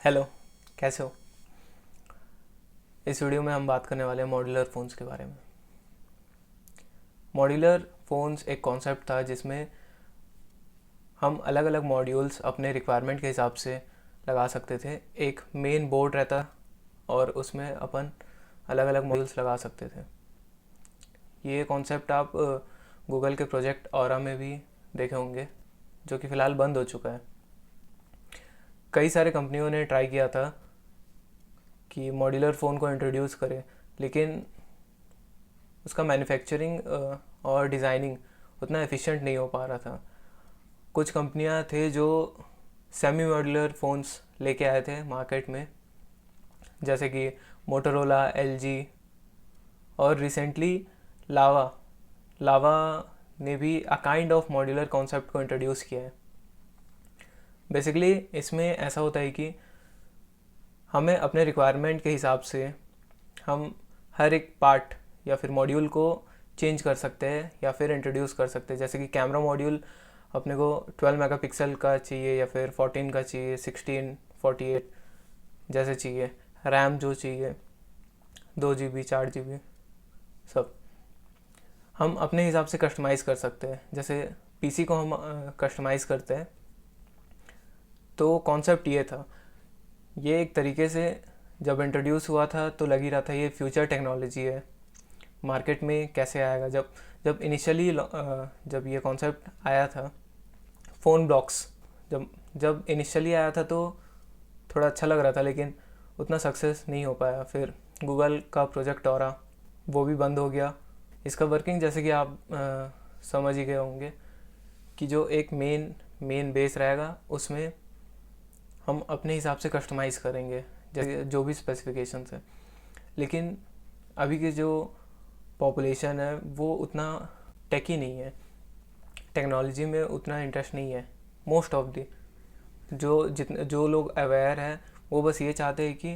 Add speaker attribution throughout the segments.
Speaker 1: Hello, कैसे हो। इस वीडियो में हम बात करने वाले हैं मॉड्यूलर फ़ोन्स के बारे में। मॉड्यूलर फ़ोन्स एक कॉन्सेप्ट था जिसमें हम अलग अलग मॉड्यूल्स अपने रिक्वायरमेंट के हिसाब से लगा सकते थे। एक मेन बोर्ड रहता और उसमें अपन अलग अलग मॉड्यूल्स लगा सकते थे। ये कॉन्सेप्ट आप गूगल के प्रोजेक्ट ऑरा में भी देखे होंगे, जो कि फ़िलहाल बंद हो चुका है। कई सारे कंपनियों ने ट्राई किया था कि मॉड्यूलर फ़ोन को इंट्रोड्यूस करें, लेकिन उसका मैन्युफैक्चरिंग और डिज़ाइनिंग उतना एफिशिएंट नहीं हो पा रहा था। कुछ कंपनियां थे जो सेमी मॉड्यूलर फ़ोन्स लेके आए थे मार्केट में, जैसे कि मोटोरोला, एलजी और रिसेंटली लावा लावा ने भी a kind of modular concept को इंट्रोड्यूस किया है। बेसिकली इसमें ऐसा होता है कि हमें अपने रिक्वायरमेंट के हिसाब से हम हर एक पार्ट या फिर मॉड्यूल को चेंज कर सकते हैं या फिर इंट्रोड्यूस कर सकते हैं। जैसे कि कैमरा मॉड्यूल अपने को 12 मेगापिक्सल का चाहिए या फिर 14 का चाहिए, 16, 48 जैसे चाहिए। रैम जो चाहिए 2 GB, 4 GB, सब हम अपने हिसाब से कस्टमाइज़ कर सकते हैं। जैसे पीसी को हम कस्टमाइज़ करते हैं, तो कॉन्सेप्ट ये था। ये एक तरीके से जब इंट्रोड्यूस हुआ था तो लग ही रहा था ये फ्यूचर टेक्नोलॉजी है। मार्केट में कैसे आएगा। जब जब इनिशियली जब ये कॉन्सेप्ट आया था, फ़ोन ब्लॉक्स जब जब इनिशियली आया था तो थोड़ा अच्छा लग रहा था, लेकिन उतना सक्सेस नहीं हो पाया। फिर गूगल का प्रोजेक्ट ऑरा वो भी बंद हो गया। इसका वर्किंग जैसे कि आप समझ ही गए होंगे कि जो एक मेन बेस रहेगा उसमें हम अपने हिसाब से कस्टमाइज़ करेंगे, जैसे जो भी स्पेसिफिकेशंस है। लेकिन अभी की जो पॉपुलेशन है वो उतना टेकी नहीं है, टेक्नोलॉजी में उतना इंटरेस्ट नहीं है। मोस्ट ऑफ दी जो लोग अवेयर हैं वो बस ये चाहते हैं कि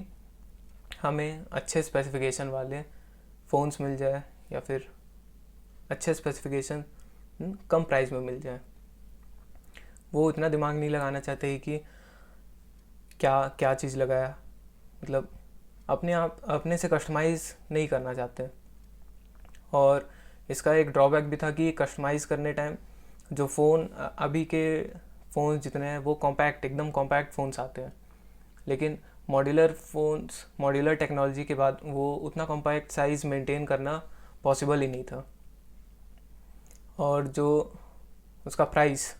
Speaker 1: हमें अच्छे स्पेसिफिकेशन वाले फ़ोन्स मिल जाए या फिर अच्छे स्पेसिफिकेशन कम प्राइस में मिल जाए। वो इतना दिमाग नहीं लगाना चाहते कि क्या क्या चीज़ लगाया, मतलब अपने से कस्टमाइज़ नहीं करना चाहते। और इसका एक ड्रॉबैक भी था कि कस्टमाइज़ करने टाइम जो फ़ोन अभी के फ़ोन जितने हैं वो एकदम कॉम्पैक्ट फ़ोन्स आते हैं। लेकिन मॉड्यूलर टेक्नोलॉजी के बाद वो उतना कॉम्पैक्ट साइज़ मेंटेन करना पॉसिबल ही नहीं था। और जो उसका प्राइस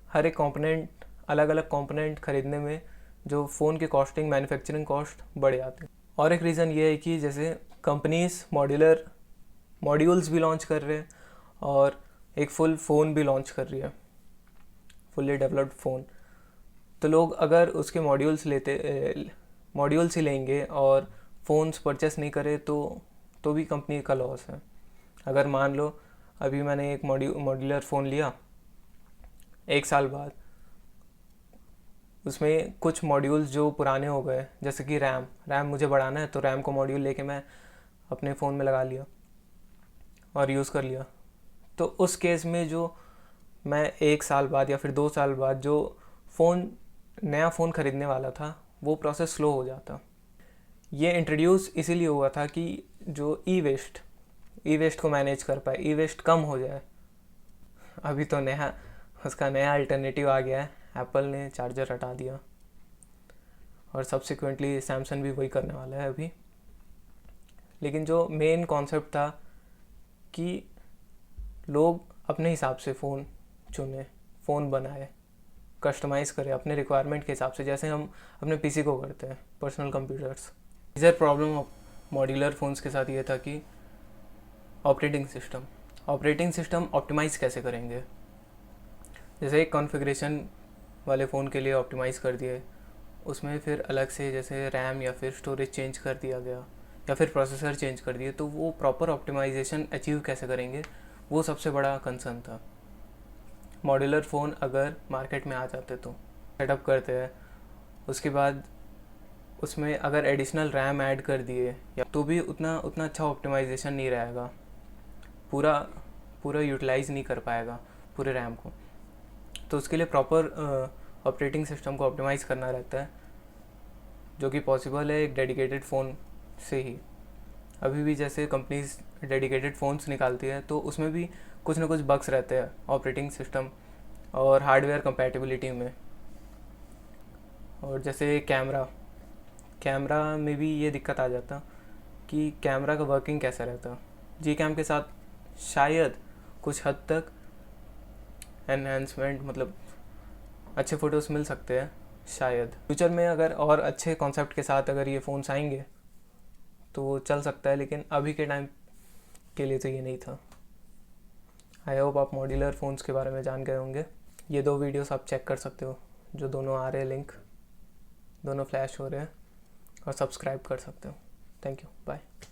Speaker 1: हर एक कंपोनेंट, अलग अलग कंपोनेंट ख़रीदने में जो फ़ोन के कॉस्टिंग, मैन्युफैक्चरिंग कॉस्ट बढ़ जाते हैं। और एक रीज़न ये है कि जैसे कंपनीज मॉड्यूल्स भी लॉन्च कर रहे हैं और एक फुल फ़ोन भी लॉन्च कर रही है, फुल्ली डेवलप्ड फ़ोन। तो लोग अगर उसके मॉड्यूल्स ही लेंगे और फ़ोन्स परचेस नहीं करे तो भी कंपनी का लॉस है। अगर मान लो अभी मैंने एक मॉड्यूलर फ़ोन लिया, 1 साल बाद उसमें कुछ मॉड्यूल्स जो पुराने हो गए, जैसे कि रैम मुझे बढ़ाना है तो रैम को मॉड्यूल लेके मैं अपने फ़ोन में लगा लिया और यूज़ कर लिया। तो उस केस में जो मैं 1 साल बाद या फिर 2 साल बाद जो नया फ़ोन ख़रीदने वाला था वो प्रोसेस स्लो हो जाता। ये इंट्रोड्यूस इसीलिए हुआ था कि जो ई वेस्ट को मैनेज कर पाए, ई वेस्ट कम हो जाए। अभी तो उसका नया अल्टरनेटिव आ गया है, एप्पल ने चार्जर हटा दिया और सब्सिक्वेंटली सैमसंग भी वही करने वाला है अभी। लेकिन जो मेन कॉन्सेप्ट था कि लोग अपने हिसाब से फ़ोन चुने, फ़ोन बनाए, कस्टमाइज़ करें अपने रिक्वायरमेंट के हिसाब से, जैसे हम अपने पीसी को करते हैं, personal computers. Major problem modular phones के साथ ये था कि ऑपरेटिंग सिस्टम ऑप्टिमाइज़ कैसे करेंगे। जैसे एक कॉन्फ़िगरेशन वाले फ़ोन के लिए ऑप्टिमाइज़ कर दिए, उसमें फिर अलग से जैसे रैम या फिर स्टोरेज चेंज कर दिया गया या फिर प्रोसेसर चेंज कर दिए, तो वो प्रॉपर ऑप्टिमाइजेशन अचीव कैसे करेंगे, वो सबसे बड़ा कंसर्न था। मॉड्यूलर फ़ोन अगर मार्केट में आ जाते तो सेटअप करते हैं, उसके बाद उसमें अगर एडिशनल रैम ऐड कर दिए या तो भी उतना अच्छा ऑप्टिमाइजेशन नहीं रहेगा, पूरा यूटिलाइज़ नहीं कर पाएगा पूरे रैम को। तो उसके लिए प्रॉपर ऑपरेटिंग सिस्टम को ऑप्टिमाइज़ करना रहता है, जो कि पॉसिबल है एक डेडिकेटेड फ़ोन से ही। अभी भी जैसे कंपनीज डेडिकेटेड फ़ोन्स निकालती है तो उसमें भी कुछ ना कुछ बग्स रहते हैं ऑपरेटिंग सिस्टम और हार्डवेयर कंपैटिबिलिटी में। और जैसे कैमरा में भी ये दिक्कत आ जाता कि कैमरा का वर्किंग कैसा रहता। जी कैम के साथ शायद कुछ हद तक एनहेंसमेंट, मतलब अच्छे फ़ोटोज़ मिल सकते हैं शायद। फ्यूचर में अगर और अच्छे कॉन्सेप्ट के साथ अगर ये फ़ोन्स आएंगे तो वो चल सकता है, लेकिन अभी के टाइम के लिए तो ये नहीं था। आई होप आप मॉड्यूलर फ़ोन्स के बारे में जान गए होंगे। ये 2 वीडियोस आप चेक कर सकते हो, जो दोनों आ रहे हैं, लिंक दोनों फ्लैश हो रहे हैं, और सब्सक्राइब कर सकते हो। Thank you, bye.